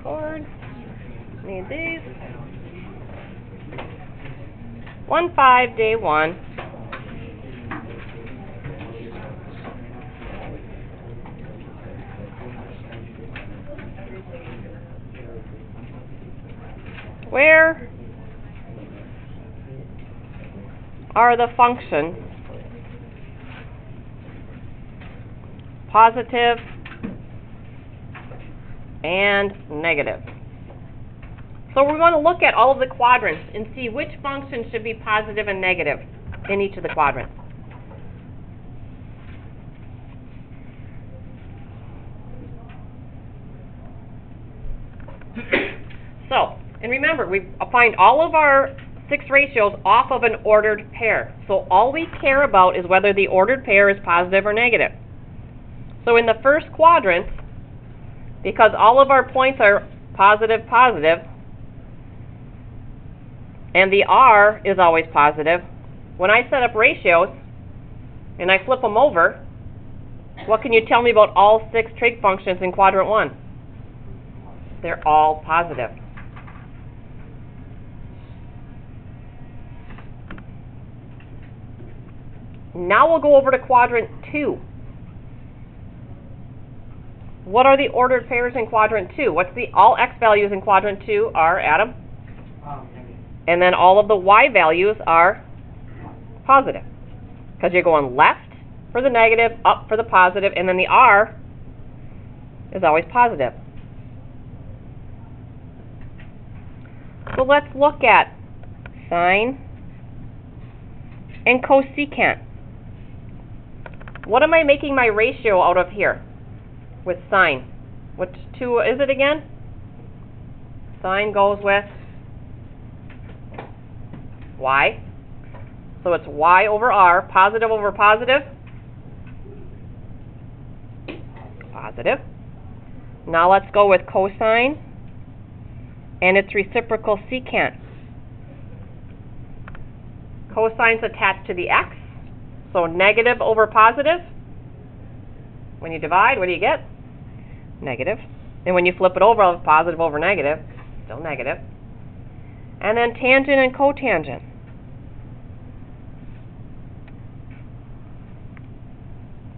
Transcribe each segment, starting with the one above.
Record. Need these. 1-5, day 1. Where are the functions positive and negative? So we want to look at all of the quadrants and see which function should be positive and negative in each of the quadrants. So, and remember, we find all of our 6 ratios off of an ordered pair. So all we care about is whether the ordered pair is positive or negative. So in the first quadrant, because all of our points are positive, positive, and the R is always positive, when I set up ratios and I flip them over, what can you tell me about all 6 trig functions in quadrant 1? They're all positive. Now we'll go over to quadrant 2. What are the ordered pairs in quadrant 2? What's the all x values in quadrant 2 are, Adam? And then all of the y values are positive. Because you're going left for the negative, up for the positive, and then the R is always positive. So let's look at sine and cosecant. What am I making my ratio out of here with sine? Which 2 is it again? Sine goes with y. So it's y over r, positive over positive, positive. Now let's go with cosine and its reciprocal secant. Cosine's attached to the x, so negative over positive. When you divide, what do you get? Negative. And when you flip it over, positive over negative, still negative. And then tangent and cotangent.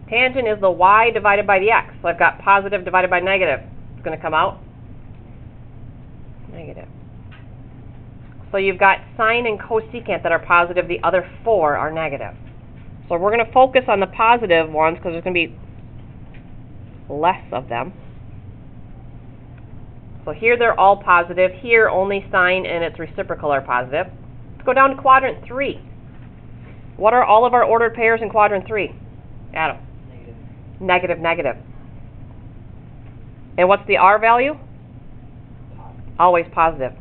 Tangent is the y divided by the x. So I've got positive divided by negative. It's going to come out negative. So you've got sine and cosecant that are positive. The other 4 are negative. So we're going to focus on the positive ones because there's going to be less of them. So here they're all positive. Here only sine and its reciprocal are positive. Let's go down to quadrant 3. What are all of our ordered pairs in quadrant 3? Adam? Negative, negative. And what's the R value? Always positive.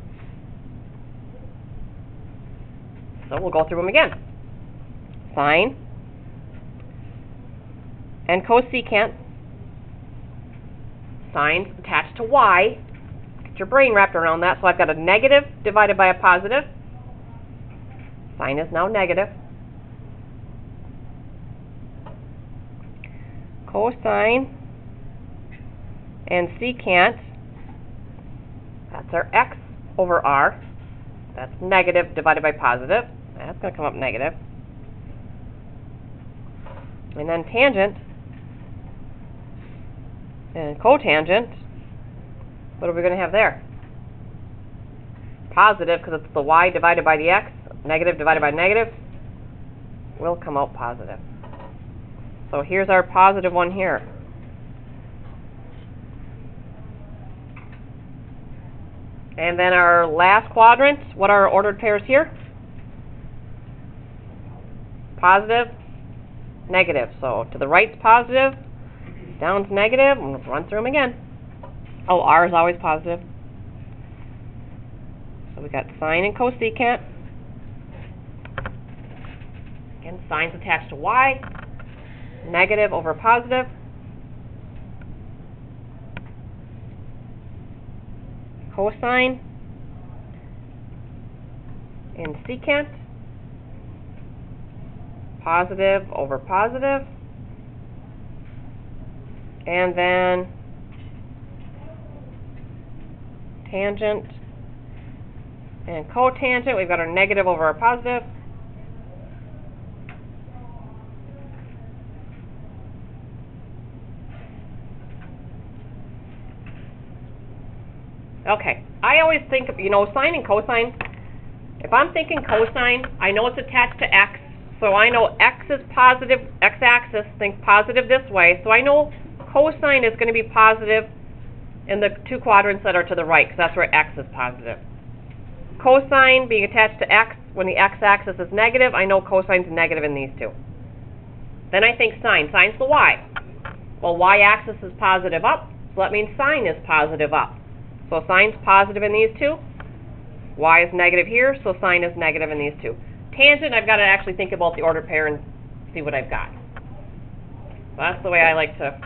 So we'll go through them again. Sine and cosecant. Sine's attached to y. Get your brain wrapped around that. So I've got a negative divided by a positive. Sine is now negative. Cosine and secant, that's our x over r. That's negative divided by positive. That's going to come up negative. And then tangent and cotangent, what are we going to have there? Positive, because it's the y divided by the x. Negative divided by negative will come out positive. So here's our positive one here. And then our last quadrant, what are our ordered pairs here? Positive, negative. So to the right's positive, down's negative, and let's run through them again. Oh, R is always positive. So we got sine and cosecant. Again, sine's attached to y. Negative over positive. Cosine and secant. Positive over positive. And then tangent and cotangent. We've got our negative over our positive. Okay, I always think of, sine and cosine. If I'm thinking cosine, I know it's attached to x, so I know x is positive, x-axis, think positive this way, so I know cosine is going to be positive in the two quadrants that are to the right, because that's where x is positive. Cosine being attached to x, when the x-axis is negative, I know cosine's negative in these two. Then I think sine. Sine's the y. Well, y-axis is positive up, so that means sine is positive up. So sine's positive in these two. Y is negative here, so sine is negative in these two. Tangent, I've got to actually think about the ordered pair and see what I've got. So that's the way I like to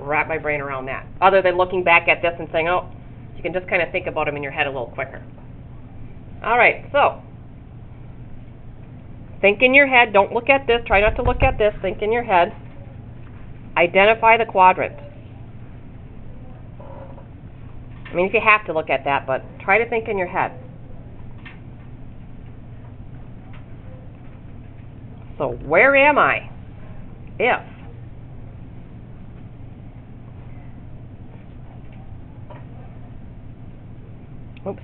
wrap my brain around that. Other than looking back at this and saying, oh, you can just kind of think about them in your head a little quicker. All right, so think in your head. Don't look at this. Try not to look at this. Think in your head. Identify the quadrant. I mean, if you have to look at that, but try to think in your head. So where am I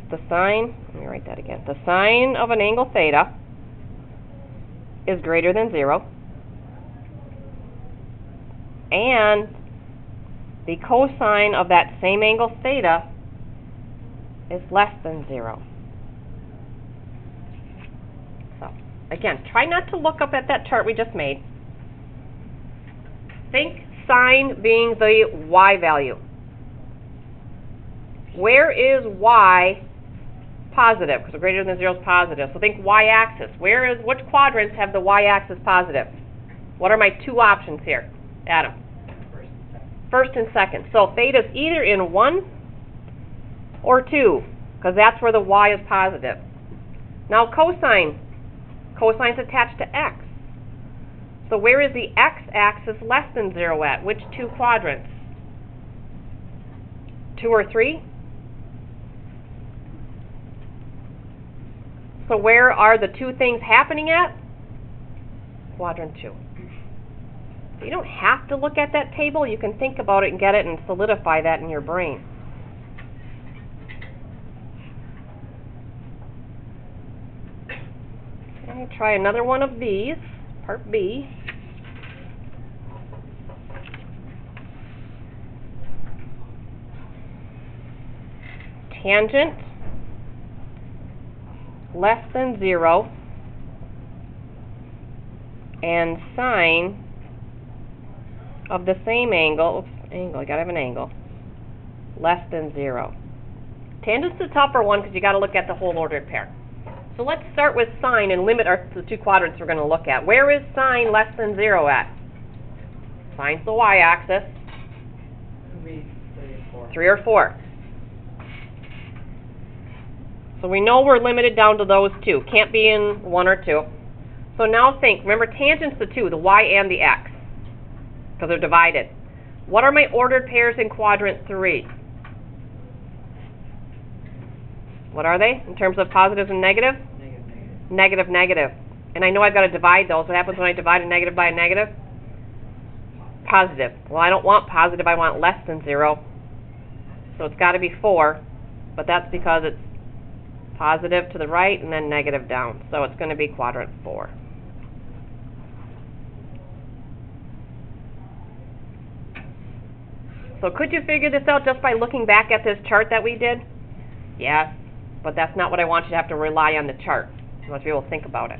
if the sine, let me write that again, the sine of an angle theta is greater than 0, and the cosine of that same angle theta is less than 0. So, again, try not to look up at that chart we just made. Think sine being the y value. Where is y positive? Because greater than 0 is positive. So think y-axis. Which quadrants have the y-axis positive? What are my two options here, Adam? First and second. So theta is either in 1 or 2, because that's where the y is positive. Now cosine. Cosine's attached to x. So where is the x-axis less than 0 at? Which two quadrants? 2 or 3? So where are the two things happening at? Quadrant 2. So you don't have to look at that table. You can think about it and get it and solidify that in your brain. Okay, try another one of these, part B. Tangent less than 0 and sine of the same angle, I gotta have an angle, less than 0. Tangent's the tougher one because you gotta look at the whole ordered pair. So let's start with sine and limit the two quadrants we're gonna look at. Where is sine less than 0 at? Sine's the y-axis. 3 or 4. So we know we're limited down to those two. Can't be in 1 or 2. So now think, remember tangent's the two, the y and the x, because they're divided. What are my ordered pairs in quadrant 3? What are they in terms of positives and negative? Negative, negative. And I know I've got to divide those. What happens when I divide a negative by a negative? Positive. Well, I don't want positive, I want less than 0. So it's got to be 4, but that's because it's positive to the right and then negative down. So it's going to be quadrant 4. So could you figure this out just by looking back at this chart that we did? Yes, but that's not what I want you to have to rely on the chart. You want to be able to think about it.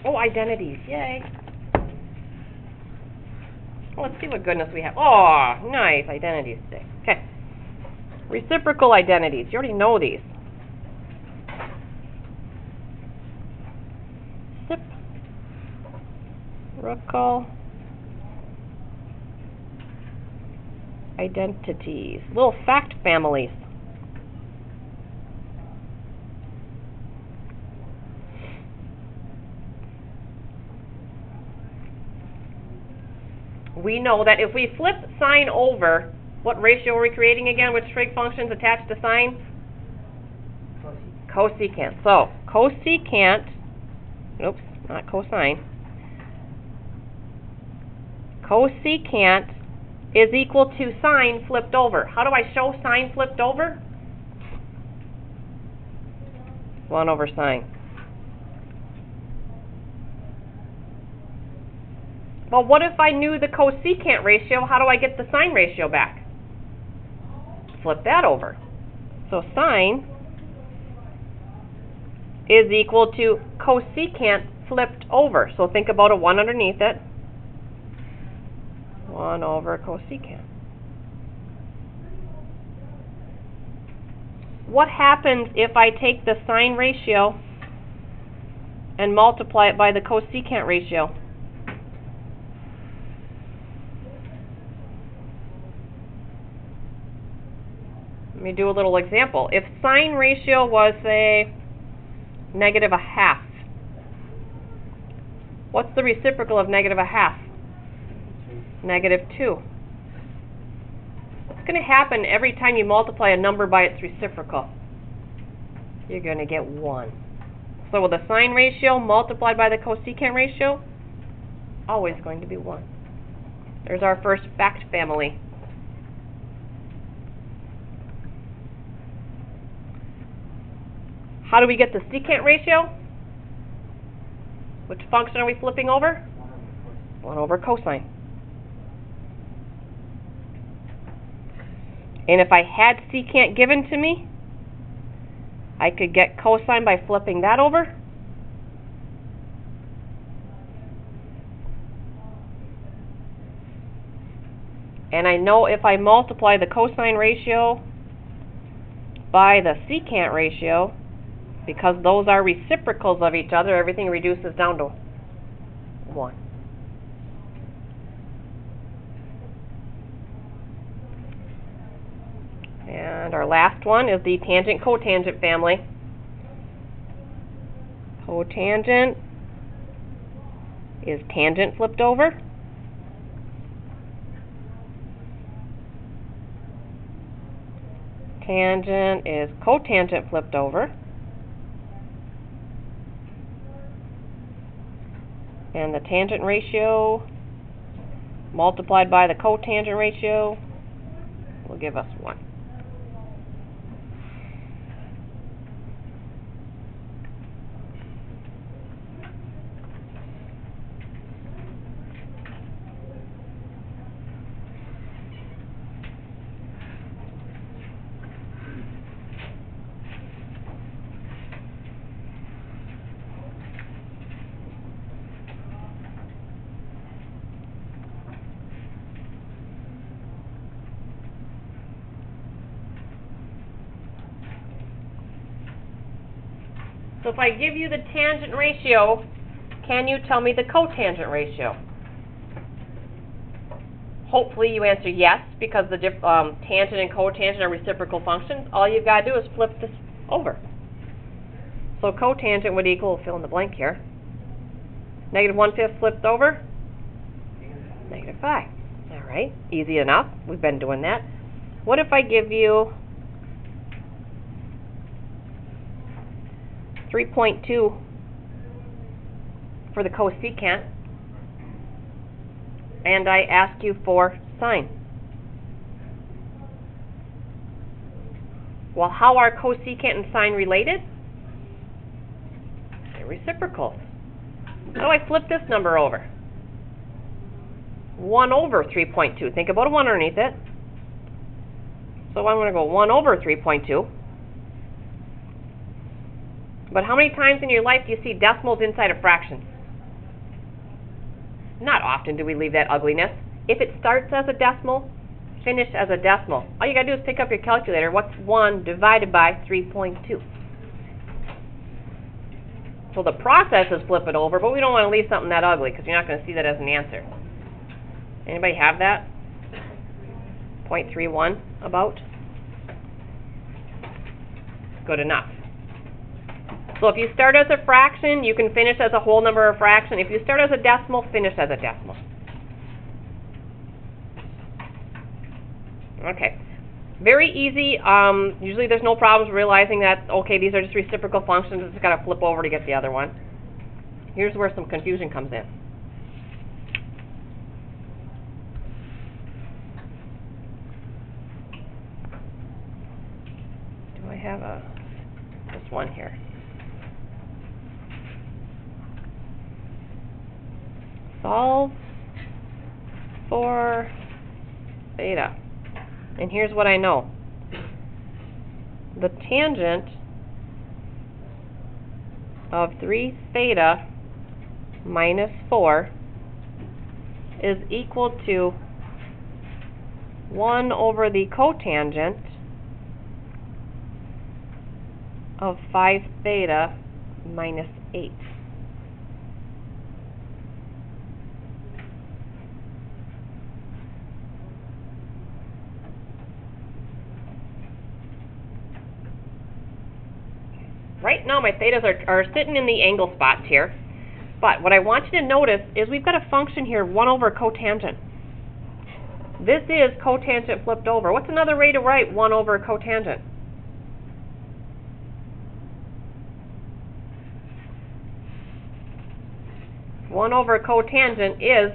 Oh, identities, yay. Well, let's see what goodness we have. Oh, nice, identities today. Okay. Reciprocal identities. You already know these. Reciprocal identities. Little fact families. We know that if we flip sine over What ratio are we creating again? Which trig functions attached to sine? Cosecant. So, cosecant, oops, not cosine. Cosecant is equal to sine flipped over. How do I show sine flipped over? 1 over sine. Well, what if I knew the cosecant ratio? How do I get the sine ratio back? Flip that over. So sine is equal to cosecant flipped over. So think about a 1 underneath it. 1 over cosecant. What happens if I take the sine ratio and multiply it by the cosecant ratio? Let me do a little example. If sine ratio was, say, -1/2, what's the reciprocal of -1/2? -2. What's going to happen every time you multiply a number by its reciprocal? You're going to get 1. So with the sine ratio multiplied by the cosecant ratio, always going to be 1. There's our first fact family. How do we get the secant ratio? Which function are we flipping over? 1 over cosine. And if I had secant given to me, I could get cosine by flipping that over. And I know if I multiply the cosine ratio by the secant ratio, because those are reciprocals of each other, everything reduces down to 1. And our last one is the tangent-cotangent family. Cotangent is tangent flipped over. Tangent is cotangent flipped over. And the tangent ratio multiplied by the cotangent ratio will give us 1. So if I give you the tangent ratio, can you tell me the cotangent ratio? Hopefully you answer yes, because the tangent and cotangent are reciprocal functions. All you've got to do is flip this over. So cotangent would equal, fill in the blank here, -1/5 flipped over, -5. All right, easy enough. We've been doing that. What if I give you 3.2 for the cosecant, and I ask you for sine? Well, how are cosecant and sine related? They're reciprocals. How do I flip this number over? 1 over 3.2. Think about a 1 underneath it. So I'm going to go 1 over 3.2. But how many times in your life do you see decimals inside of fractions? Not often do we leave that ugliness. If it starts as a decimal, finish as a decimal. All you got to do is pick up your calculator. What's 1 divided by 3.2? So the process is flip it over, but we don't want to leave something that ugly because you're not going to see that as an answer. Anybody have that? 0.31 about? Good enough. So if you start as a fraction, you can finish as a whole number or fraction. If you start as a decimal, finish as a decimal. Okay. Very easy. Usually there's no problems realizing that, okay, these are just reciprocal functions. It's got to flip over to get the other one. Here's where some confusion comes in. Do I have this one here? Solve for theta. And here's what I know. The tangent of 3 theta minus 4 is equal to 1 over the cotangent of 5 theta minus 8. Right now my thetas are sitting in the angle spots here, but what I want you to notice is we've got a function here, 1 over cotangent. This is cotangent flipped over. What's another way to write 1 over cotangent? One over cotangent is,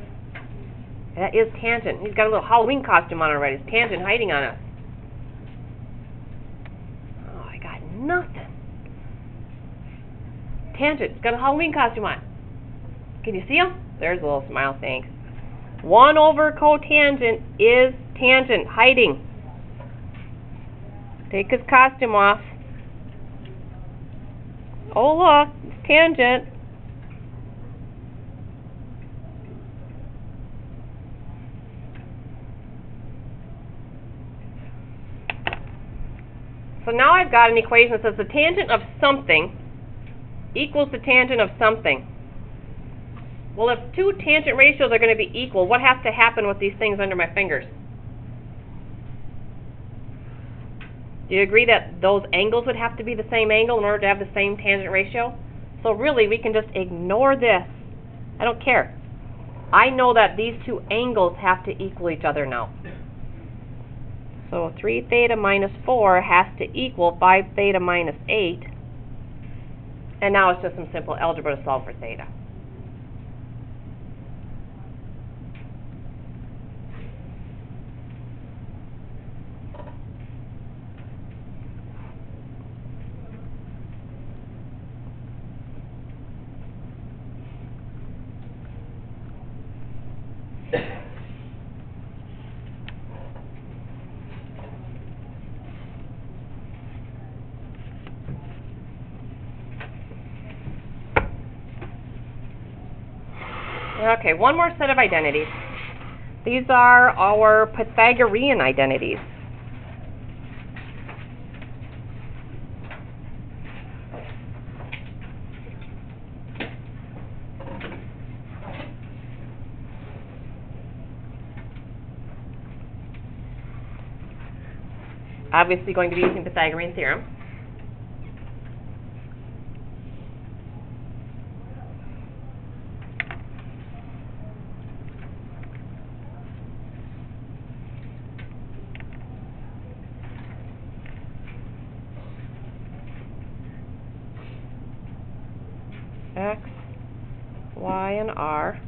that is tangent. He's got a little Halloween costume on already. It's tangent hiding on us. Oh, I got nothing. Tangent, it's got a Halloween costume on. Can you see him? There's a little smile, thanks. 1 over cotangent is tangent, hiding. Take his costume off. Oh look, it's tangent. So now I've got an equation that says the tangent of something equals the tangent of something. Well, if 2 tangent ratios are going to be equal, what has to happen with these things under my fingers? Do you agree that those angles would have to be the same angle in order to have the same tangent ratio? So really, we can just ignore this. I don't care. I know that these 2 angles have to equal each other now. So 3 theta minus 4 has to equal 5 theta minus 8. And now it's just some simple algebra to solve for theta. Okay, one more set of identities. These are our Pythagorean identities. Obviously going to be using the Pythagorean theorem. X, Y, and R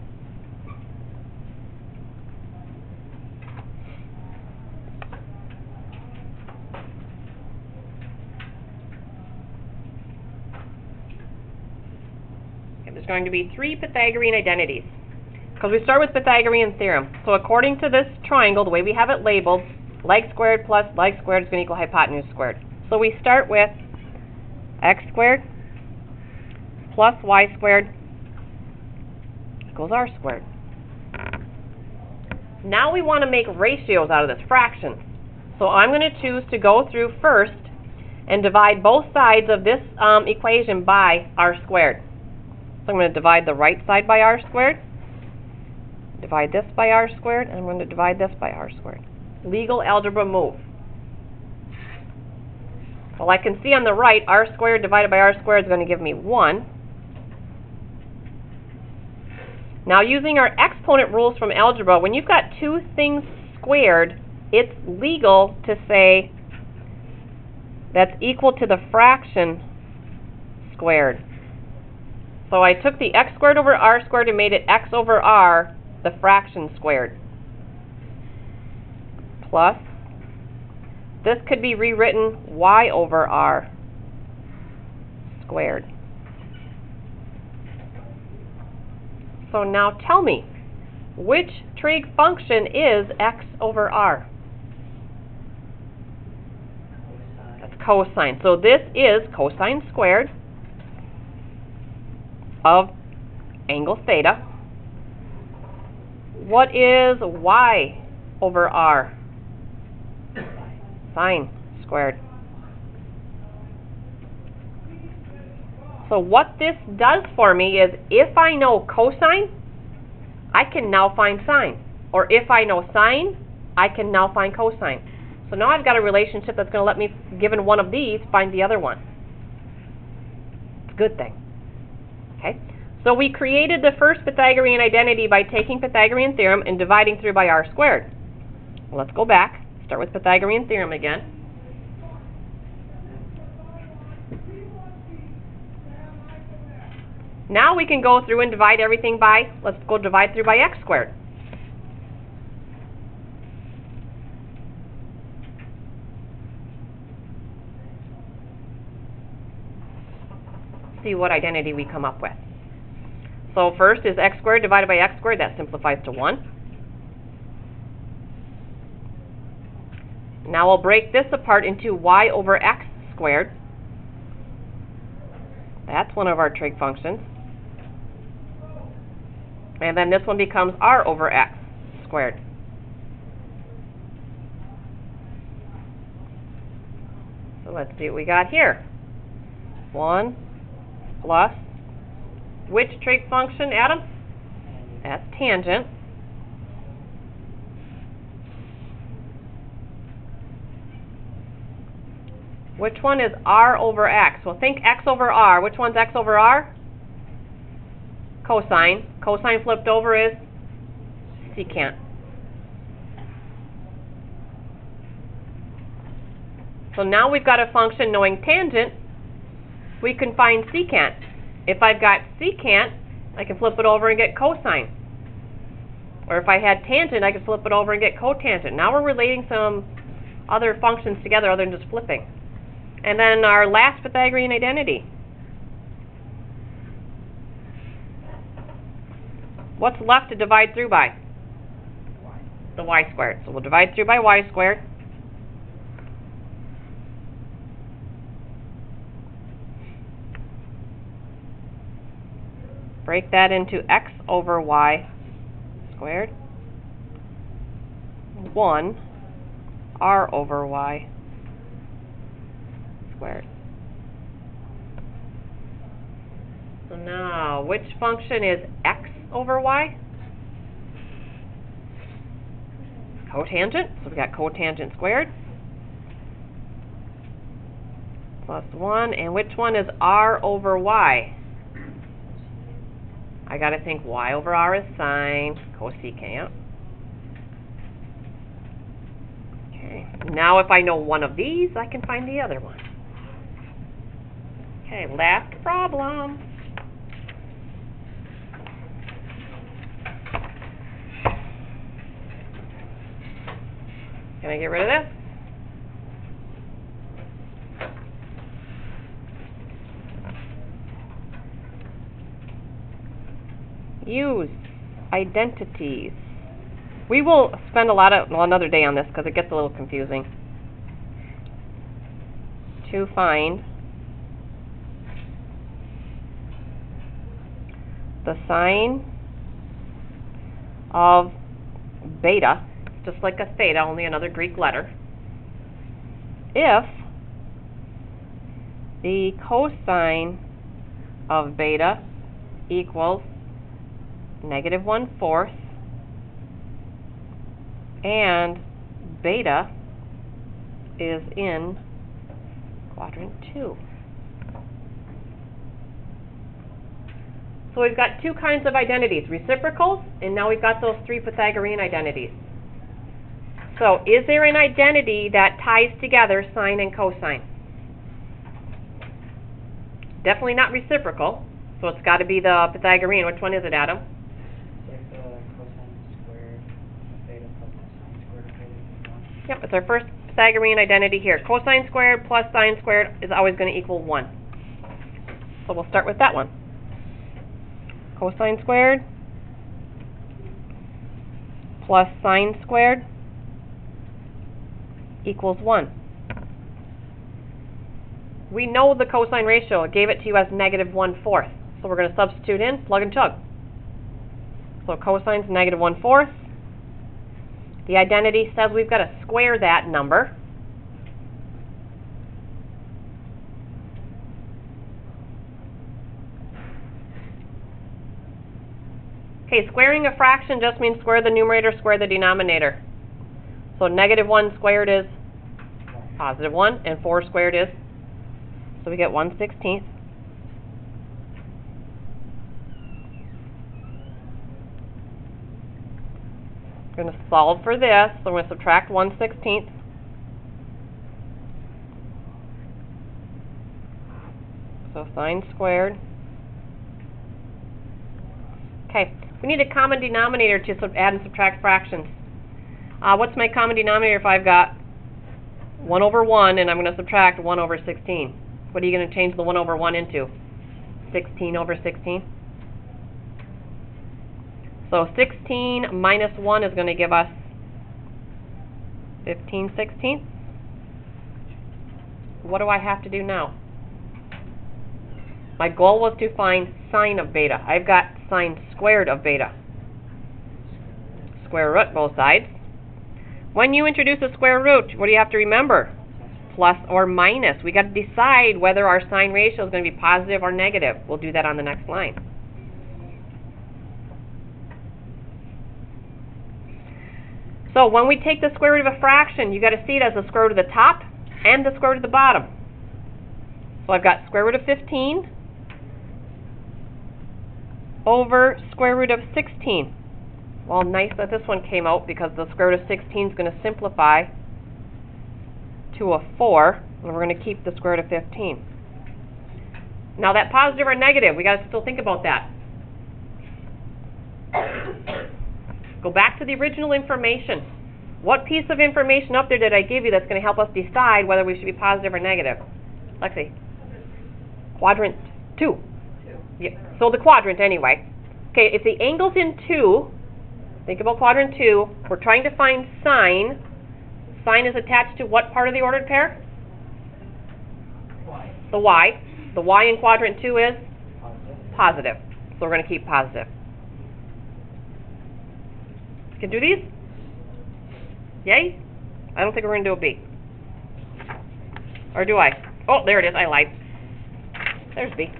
there's going to be 3 Pythagorean identities because we start with Pythagorean theorem. So according to this triangle, the way we have it labeled, leg squared plus leg squared is going to equal hypotenuse squared. So we start with x squared plus y squared equals r squared. Now we want to make ratios out of this, fractions. So I'm going to choose to go through first and divide both sides of this equation by r squared. So I'm going to divide the right side by r squared, divide this by r squared, and I'm going to divide this by r squared. Legal algebra move. Well, I can see on the right, r squared divided by r squared is going to give me 1. Now, using our exponent rules from algebra, when you've got 2 things squared, it's legal to say that's equal to the fraction squared. So I took the x squared over r squared and made it x over r, the fraction squared. Plus, this could be rewritten y over r squared. So now tell me, which trig function is x over r? That's cosine. So this is cosine squared of angle theta. What is y over r? Sine squared. So what this does for me is, if I know cosine, I can now find sine. Or if I know sine, I can now find cosine. So now I've got a relationship that's going to let me, given one of these, find the other one. It's a good thing. Okay? So we created the first Pythagorean identity by taking Pythagorean theorem and dividing through by r squared. Well, let's go back. Start with Pythagorean theorem again. Now we can go through and divide everything by, let's go divide through by x squared. See what identity we come up with. So first is x squared divided by x squared. That simplifies to 1. Now we'll break this apart into y over x squared. That's one of our trig functions. And then this one becomes r over x squared. So let's see what we got here. 1 plus, which trig function, Adam? That's tangent. Which one is r over x? Well, think x over r. Which one's x over r? Cosine. Cosine flipped over is secant. So now we've got a function knowing tangent, we can find secant. If I've got secant, I can flip it over and get cosine. Or if I had tangent, I could flip it over and get cotangent. Now we're relating some other functions together other than just flipping. And then our last Pythagorean identity. What's left to divide through by? The y squared. So we'll divide through by y squared. Break that into x over y squared. 1 r over y squared. So now, which function is x over y? Cotangent. So we got cotangent squared. Plus 1. And which one is r over y? I got to think y over r is sine, cosecant. Okay. Now if I know one of these, I can find the other one. Okay, last problem. Can I get rid of this? Use identities. We will spend another day on this because it gets a little confusing. To find the sign of beta, just like a theta, only another Greek letter, if the cosine of beta equals -1/4 and beta is in quadrant 2. So we've got two kinds of identities, reciprocals, and now we've got those three Pythagorean identities. So, is there an identity that ties together sine and cosine? Definitely not reciprocal, so it's got to be the Pythagorean. Which one is it, Adam? It's like the cosine squared of beta plus the sine squared of beta equals 1. Yep, it's our first Pythagorean identity here. Cosine squared plus sine squared is always going to equal 1. So we'll start with that one. Cosine squared plus sine squared equals 1. We know the cosine ratio. It gave it to you as negative 1/4. So we're going to substitute in, plug and chug. So cosine's negative 1/4. The identity says we've got to square that number. Okay, squaring a fraction just means square the numerator, square the denominator. So negative 1 squared is positive 1, and 4 squared is, so we get 1/16. We're going to solve for this, so we're going to subtract 1/16. So sine squared. Okay, we need a common denominator to add and subtract fractions. What's my common denominator if I've got 1/1 and I'm going to subtract 1/16? What are you going to change the 1/1 into? 16/16? So 16 minus 1 is going to give us 15/16. What do I have to do now? My goal was to find sine of beta. I've got sine squared of beta. Square root both sides. When you introduce a square root, what do you have to remember? Plus or minus. We got to decide whether our sine ratio is going to be positive or negative. We'll do that on the next line. So when we take the square root of a fraction, you got to see it as the square root of the top and the square root of the bottom. So I've got square root of 15 over square root of 16. Well, nice that this one came out because the square root of 16 is going to simplify to a 4, and we're going to keep the square root of 15. Now that positive or negative, we got to still think about that. Go back to the original information. What piece of information up there did I give you that's going to help us decide whether we should be positive or negative? Lexi? Quadrant 2. Yeah. So the quadrant anyway. Okay, if the angle's in 2, think about quadrant 2. We're trying to find sine. Sine is attached to what part of the ordered pair? Y. The y. The y in quadrant 2 is? Positive. Positive. So we're going to keep positive. Can do these? Yay? I don't think we're going to do a B. Or do I? Oh, there it is. I lied. There's B.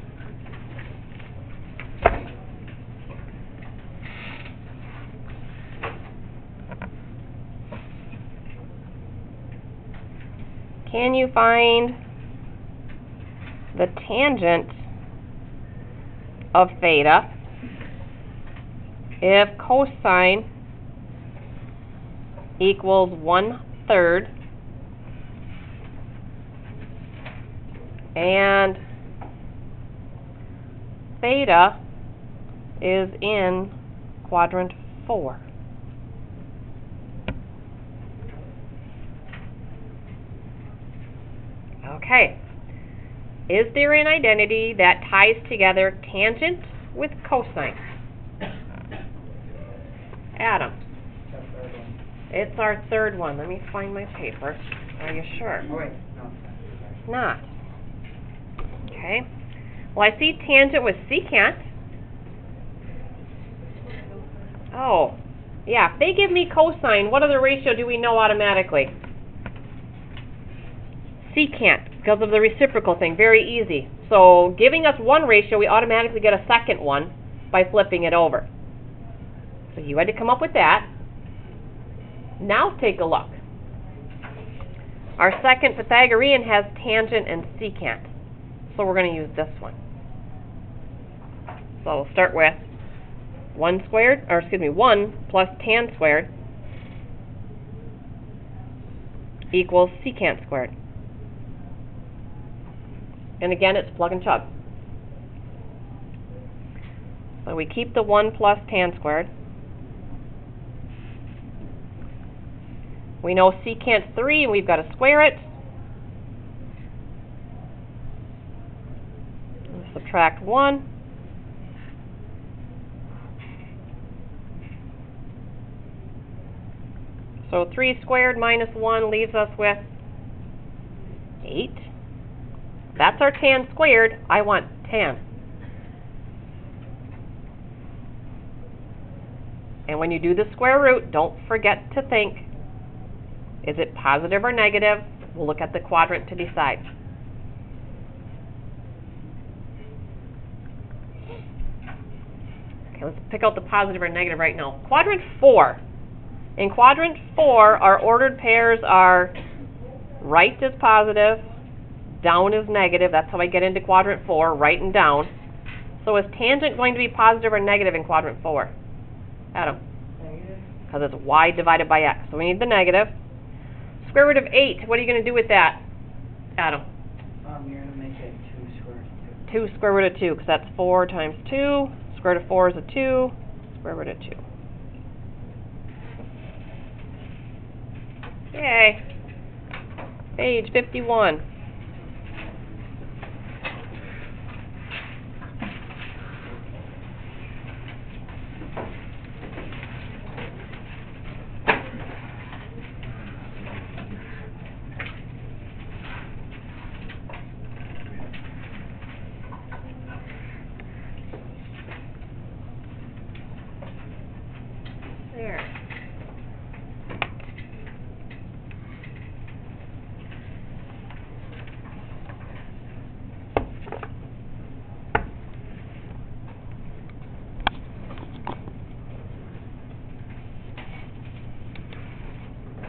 Can you find the tangent of theta if cosine equals 1/3 and theta is in quadrant 4? Okay. Is there an identity that ties together tangent with cosine? Adam. It's our third one. Let me find my paper. Are you sure? Oh, wait. No. It's not. Okay. Well, I see tangent with secant. Oh. Yeah, if they give me cosine, what other ratio do we know automatically? Secant, because of the reciprocal thing. Very easy. So, giving us one ratio, we automatically get a second one by flipping it over. So you had to come up with that. Now take a look. Our second Pythagorean has tangent and secant. So we're going to use this one. So we'll start with 1 plus tan squared equals secant squared. And again, it's plug and chug. So we keep the 1 plus tan squared. We know secant 3, and we've got to square it. Subtract 1. So 3 squared minus 1 leaves us with 8. That's our tan squared. I want tan. And when you do the square root, don't forget to think, is it positive or negative? We'll look at the quadrant to decide. Okay, let's pick out the positive or negative right now. Quadrant 4. In quadrant 4, our ordered pairs are right is positive, down is negative. That's how I get into quadrant 4, right and down. So is tangent going to be positive or negative in quadrant 4? Adam? Negative. Because it's y divided by x. So we need the negative. Square root of 8, what are you going to do with that, Adam? You're going to make it 2 square root of 2. 2 square root of 2, because that's 4 times 2. Square root of 4 is a 2. Square root of 2. Yay. Page 51.